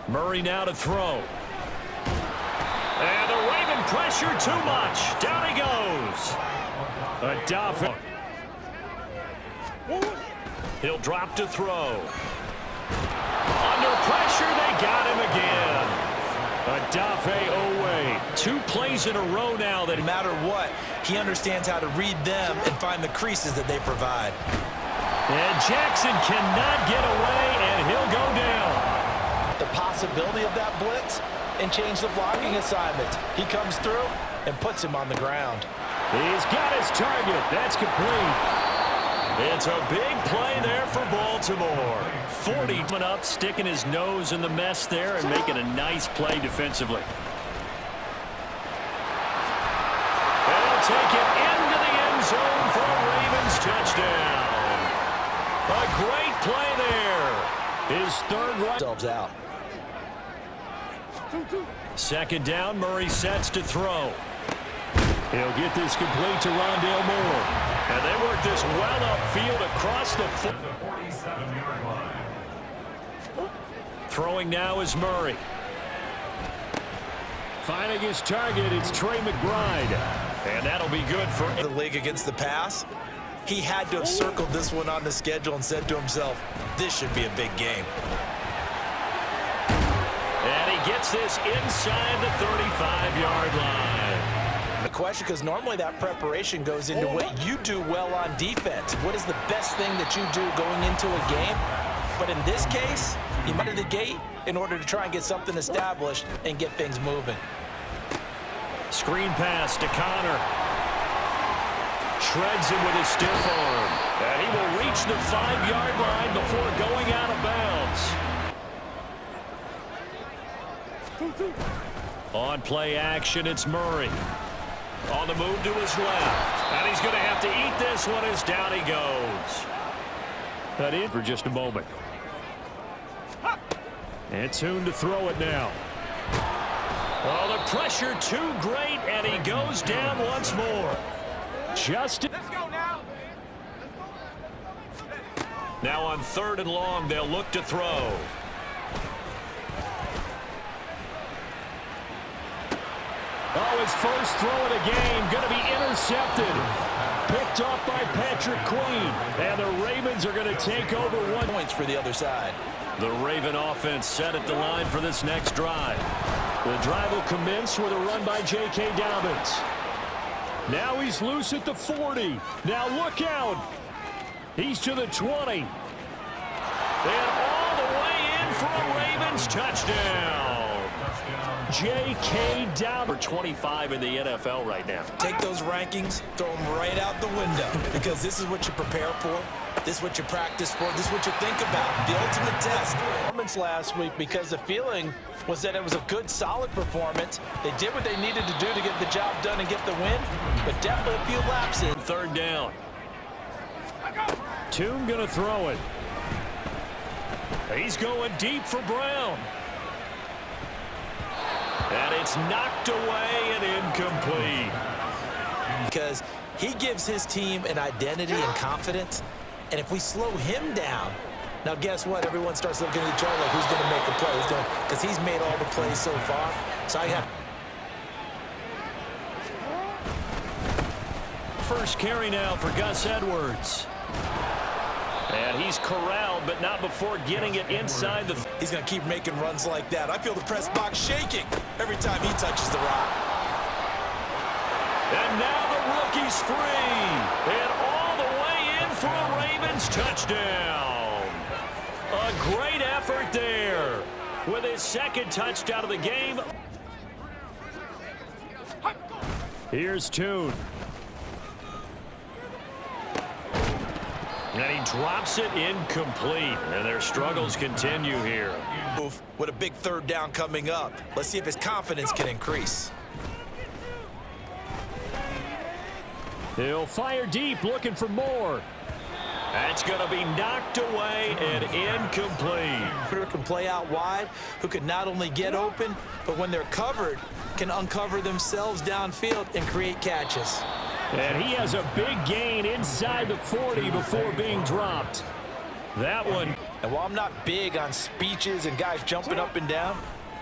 Murray now to throw. And the Raven pressure too much. Down he goes. A Dolphin. He'll drop to throw. Under pressure, they got him again. Adafe away. 2 plays in a row now that no matter what, he understands how to read them and find the creases that they provide. And Jackson cannot get away, and he'll go down. The possibility of that blitz and change the blocking assignment. He comes through and puts him on the ground. He's got his target. That's complete. It's a big play there for Baltimore. 40 coming up, sticking his nose in the mess there and making a nice play defensively. They'll take it into the end zone for a Ravens touchdown. A great play there. His third right. Out. Second down, Murray sets to throw. He'll get this complete to Rondale Moore. And they work this well upfield across the 47-yard line. Throwing now is Murray. Finding his target, it's Trey McBride. And that'll be good for the league against the pass. He had to have circled this one on the schedule and said to himself, this should be a big game. And he gets this inside the 35-yard line. The question, because normally that preparation goes into what you do well on defense. What is the best thing that you do going into a game? But in this case, he went to the gate in order to try and get something established and get things moving. Screen pass to Connor. Shreds him with his stiff arm. And he will reach the 5-yard line before going out of bounds. On play action, it's Murray. On the move to his left. And he's going to have to eat this one as down he goes. That in for just a moment. And soon to throw it now. Oh, the pressure too great, and he goes down once more. Justin. Let's go now. Now on 3rd and long, they'll look to throw. Oh, his first throw of the game going to be intercepted. Picked off by Patrick Queen. And the Ravens are going to take over 1 points for the other side. The Raven offense set at the line for this next drive. The drive will commence with a run by J.K. Dobbins. Now he's loose at the 40. Now look out. He's to the 20. And all the way in for a Ravens touchdown. J.K. Dobbins, 25 in the NFL right now. Take those rankings, throw them right out the window, because this is what you prepare for. This is what you practice for. This is what you think about. The ultimate test. Performance last week, because the feeling was that it was a good, solid performance. They did what they needed to do to get the job done and get the win, but definitely a few lapses. 3rd down. Toon gonna throw it. He's going deep for Brown. And it's knocked away and incomplete. Because he gives his team an identity and confidence, and if we slow him down, now guess what? Everyone starts looking at each other like, who's going to make a play? Because he's made all the plays so far. So I have. First carry now for Gus Edwards. And he's corralled, but not before getting it inside the... He's going to keep making runs like that. I feel the press box shaking every time he touches the rock. And now the rookie's free. And all the way in for a Ravens touchdown. A great effort there. With his 2nd touchdown of the game. Here's Toon. And he drops it incomplete. And their struggles continue here. With a big 3rd down coming up. Let's see if his confidence can increase. He'll fire deep, looking for more. That's going to be knocked away and incomplete. Who can play out wide, who can not only get open, but when they're covered, can uncover themselves downfield and create catches. And he has a big gain inside the 40 before being dropped. That one And while I'm not big on speeches and guys jumping up and down,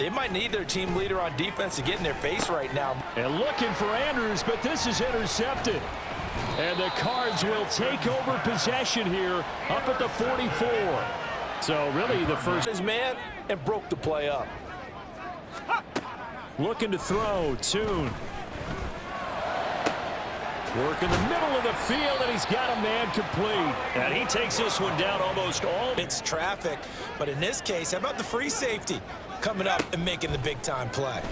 they might need their team leader on defense to get in their face right now. And looking for Andrews, but this is intercepted. And the Cards will take over possession here up at the 44. So really the first His man and broke the play up. looking to throw. Tune. Work in the middle of the field, and he's got a man complete. And he takes this one down almost all. It's traffic, but in this case, how about the free safety coming up and making the big-time play?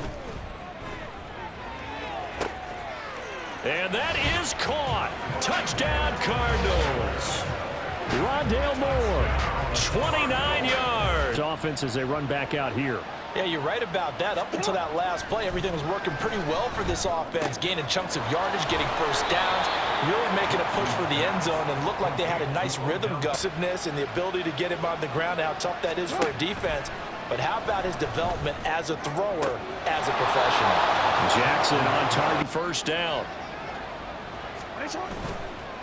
And that is caught. Touchdown, Cardinals. Rondale Moore, 29 yards. Offense as they run back out here. Yeah, you're right about that. Up until that last play, everything was working pretty well for this offense, gaining chunks of yardage, getting first downs, really making a push for the end zone, and looked like they had a nice rhythm, aggressiveness, and the ability to get him on the ground, and how tough that is for a defense. But how about his development as a thrower, as a professional? Jackson on target, first down.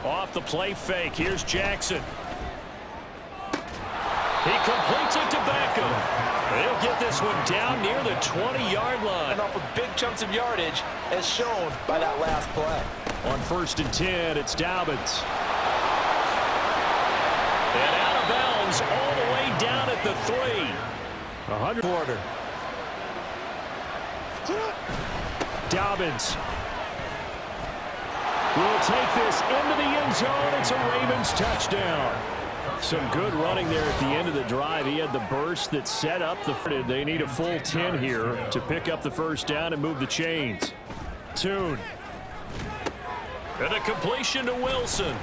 Off the play fake, here's Jackson. He completes it to Beckham. They'll get this one down near the 20-yard line. And off of big chunks of yardage, as shown by that last play. On 1st and 10, it's Dobbins. And out of bounds all the way down at the 3. 100. Quarter. Dobbins will take this into the end zone. It's a Ravens touchdown. Some good running there at the end of the drive. He had the burst that set up the. They need a full 10 here to pick up the first down and move the chains. Tune. And a completion to Wilson.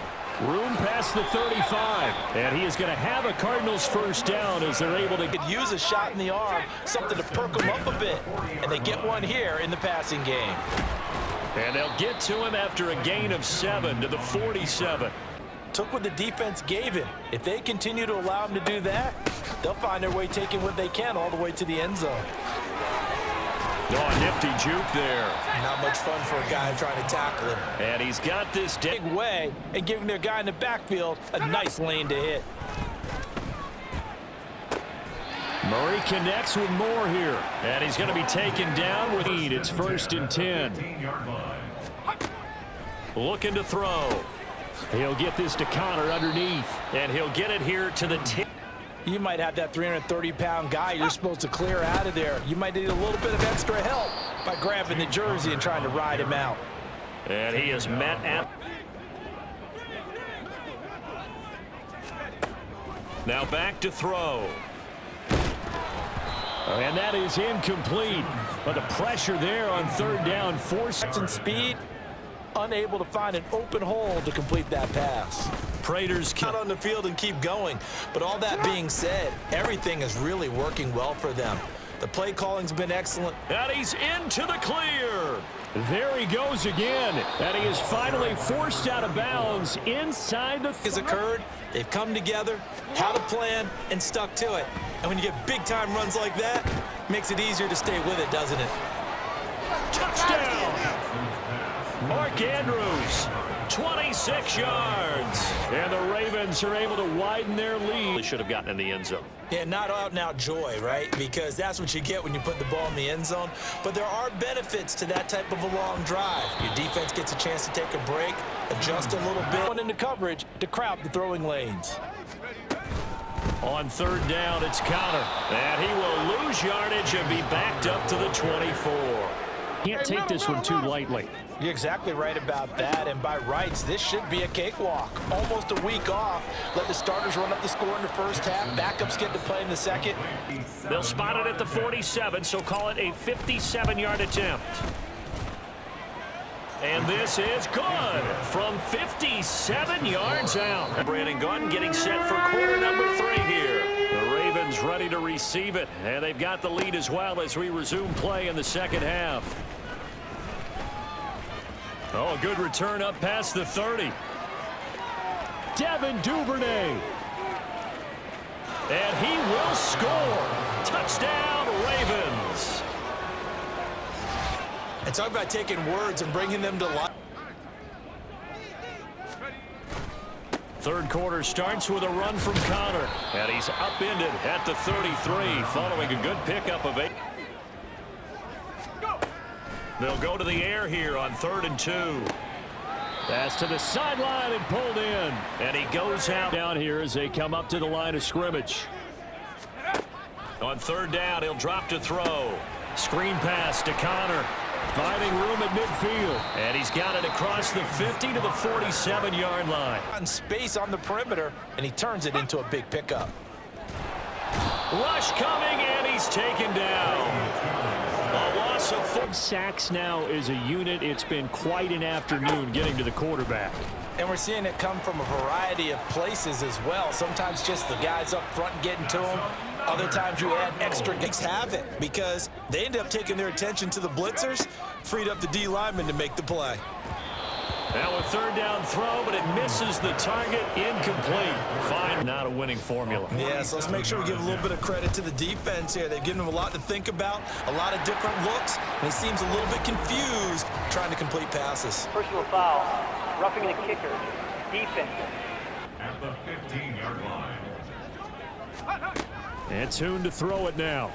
Room past the 35. And he is going to have a Cardinals first down as they're able to Could use a shot in the arm, something to perk them up a bit. And they get one here in the passing game. And they'll get to him after a gain of 7 to the 47. Took what the defense gave him. If they continue to allow him to do that, they'll find their way taking what they can all the way to the end zone. Oh, nifty juke there. Not much fun for a guy trying to tackle him. And he's got this Big way and giving their guy in the backfield a nice lane to hit. Murray connects with Moore here. And he's going to be taken down with lead. It's 1st and 10. Looking to throw. He'll get this to Connor underneath. And he'll get it here to the 10. You might have that 330-pound guy you're supposed to clear out of there. You might need a little bit of extra help by grabbing the jersey and trying to ride him out. And he is met at. Now back to throw. And that is incomplete. But the pressure there on 3rd down forcing speed, unable to find an open hole to complete that pass. Prater's Out on the field and keep going. But all that being said, everything is really working well for them. The play calling's been excellent. And he's into the clear. There he goes again. And he is finally forced out of bounds inside the. Has occurred. They've come together, had a plan, and stuck to it. And when you get big-time runs like that, it makes it easier to stay with it, doesn't it? Touchdown! Mark Andrews, 26 yards. And the Ravens are able to widen their lead. They should have gotten in the end zone. Yeah, not out-and-out joy, right? Because that's what you get when you put the ball in the end zone. But there are benefits to that type of a long drive. Your defense gets a chance to take a break, adjust a little bit, going into coverage to crowd the throwing lanes. On 3rd down, it's Connor. And he will lose yardage and be backed up to the 24. Can't take this one too lightly. You're exactly right about that, and by rights, this should be a cakewalk. Almost a week off. Let the starters run up the score in the first half. Backups get to play in the second. They'll spot it at the 47, so call it a 57-yard attempt. And this is good from 57 yards out. Brandon Gordon getting set for quarter number 3 here. The Ravens ready to receive it, and they've got the lead as well as we resume play in the second half. Oh, good return up past the 30. Devin Duvernay. And he will score. Touchdown, Ravens. And talk about taking words and bringing them to life. Third quarter starts with a run from Connor. And he's upended at the 33 following a good pickup of 8. They'll go to the air here on 3rd and 2. Pass to the sideline and pulled in. And he goes out down here as they come up to the line of scrimmage. On 3rd down, he'll drop to throw. Screen pass to Connor. Finding room at midfield. And he's got it across the 50 to the 47-yard line. On space on the perimeter, and he turns it into a big pickup. Rush coming, and he's taken down. A loss of 4 sacks now as a unit. It's been quite an afternoon getting to the quarterback. And we're seeing it come from a variety of places as well. Sometimes just the guys up front getting to him. Other times you add extra. Have it because they end up taking their attention to the blitzers, freed up the D lineman to make the play. Now a 3rd down throw, but it misses the target. Incomplete. Fine. Not a winning formula. Yeah, so let's make sure we give a little bit of credit to the defense here. They've given him a lot to think about, a lot of different looks, and he seems a little bit confused trying to complete passes. Personal foul, roughing the kicker, defense. At the 15-yard line. And Tune to throw it now.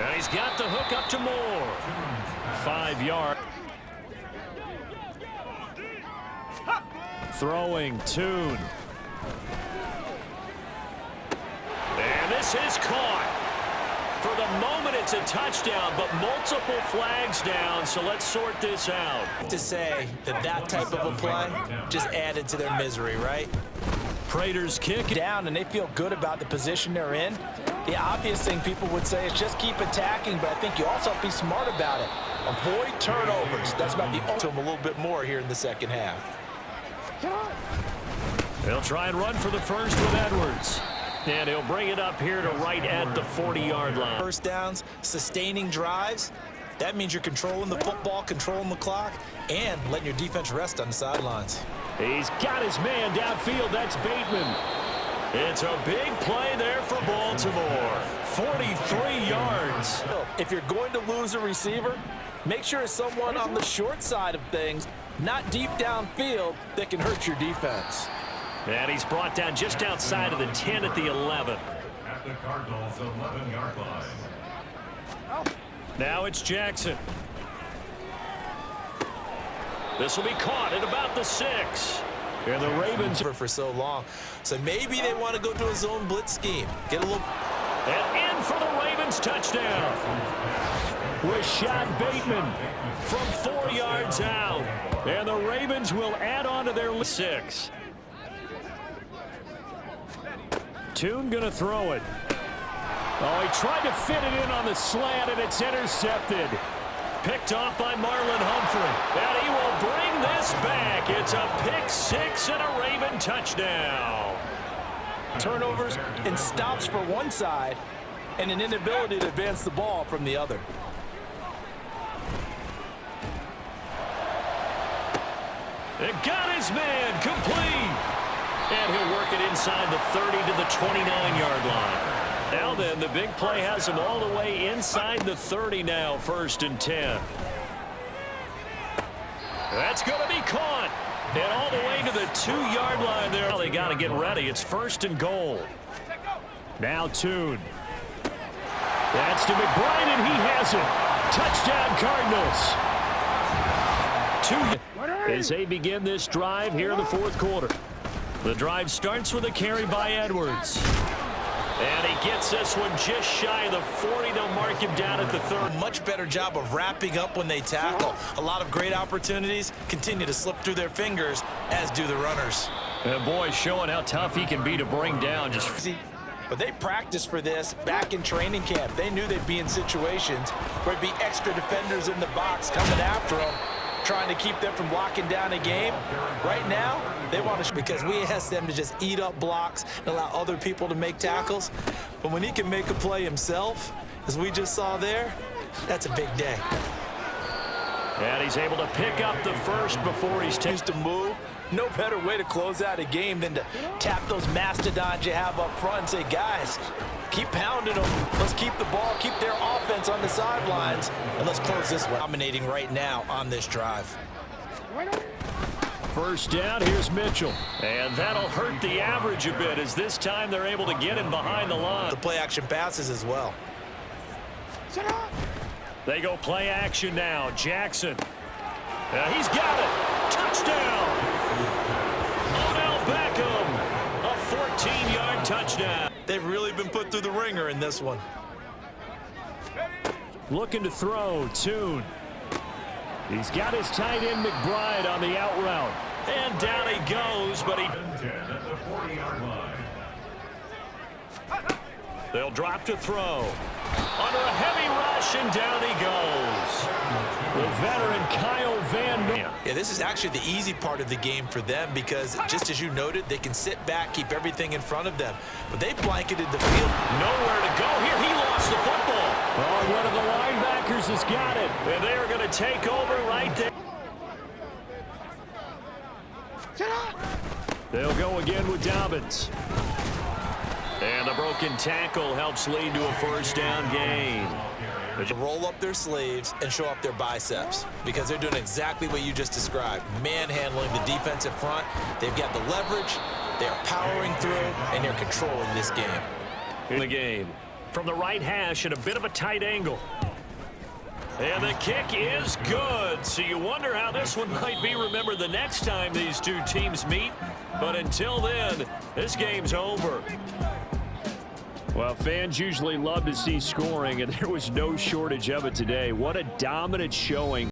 And he's got the hook up to Moore. 5 yard. Throwing Tune. And this is caught. For the moment, it's a touchdown, but multiple flags down, so let's sort this out. To say that type of a play just added to their misery, right? Prater's kick down, and they feel good about the position they're in. The obvious thing people would say is just keep attacking, but I think you also have to be smart about it. Avoid turnovers. That's about the ultimate. A little bit more here in the second half. They'll try and run for the first with Edwards. And he'll bring it up here to right at the 40-yard line. First downs, sustaining drives. That means you're controlling the football, controlling the clock, and letting your defense rest on the sidelines. He's got his man downfield. That's Bateman. It's a big play there for Baltimore. 43 yards. If you're going to lose a receiver, make sure it's someone on the short side of things, not deep downfield, that can hurt your defense. And he's brought down just outside of the 10 at the 11. At the Cardinals' 11-yard line. Now it's Jackson. This will be caught at about the 6. And the Ravens for so long. So maybe they want to go to a zone blitz scheme. Get a little. And in for the Ravens touchdown. Rashad Bateman from 4 yards out. And the Ravens will add on to their 6. Tune gonna throw it. Oh, he tried to fit it in on the slant, and it's intercepted. Picked off by Marlon Humphrey. And he will bring this back. It's a pick 6 and a Raven touchdown. Turnovers and stops for one side, and an inability to advance the ball from the other. It got his man complete. And he'll work it inside the 30 to the 29-yard line. Now then, the big play has him all the way inside the 30 now, 1st and 10. That's going to be caught. And all the way to the 2-yard line there. Now they got to get ready. It's 1st and goal. Now Tune. That's to McBride, and he has it. Touchdown, Cardinals. 2 as they begin this drive here in the 4th quarter. The drive starts with a carry by Edwards. And he gets this one just shy of the 40. They'll mark him down at the 30. Much better job of wrapping up when they tackle. A lot of great opportunities continue to slip through their fingers, as do the runners. And boy, showing how tough he can be to bring down. But they practiced for this back in training camp. They knew they'd be in situations where it'd be extra defenders in the box coming after them, trying to keep them from locking down a game. Right now, they want to, because we ask them to just eat up blocks and allow other people to make tackles. But when he can make a play himself, as we just saw there, that's a big day. And he's able to pick up the first before he's used to move. No better way to close out a game than to tap those mastodons you have up front and say, guys, keep pounding them. Let's keep the ball, keep their offense on the sidelines, and let's close this one. Dominating right now on this drive. First down, here's Mitchell. And that'll hurt the average a bit as this time they're able to get him behind the line. The play action passes as well. They go play action now. Jackson. He's got it. Touchdown. Odell Beckham. A 14-yard touchdown. They've really been put through the ringer in this one. Looking to throw. Tune. He's got his tight end McBride on the out route. And down he goes, but he... 10 at the 40-yard line. They'll drop to throw. Under a heavy rush, and down he goes. The veteran Kyle Van Noy. Yeah, this is actually the easy part of the game for them because, just as you noted, they can sit back, keep everything in front of them. But they blanketed the field. Nowhere to go here. He lost the football. Oh, one of the linebackers has got it. And they are going to take over right there. They'll go again with Dobbins. And the broken tackle helps lead to a first down gain. To roll up their sleeves and show up their biceps because they're doing exactly what you just described. Manhandling the defensive front. They've got the leverage. They're powering through, and they're controlling this game. In the game. From the right hash at a bit of a tight angle. And the kick is good. So you wonder how this one might be remembered the next time these two teams meet. But until then, this game's over. Well, fans usually love to see scoring, and there was no shortage of it today. What a dominant showing.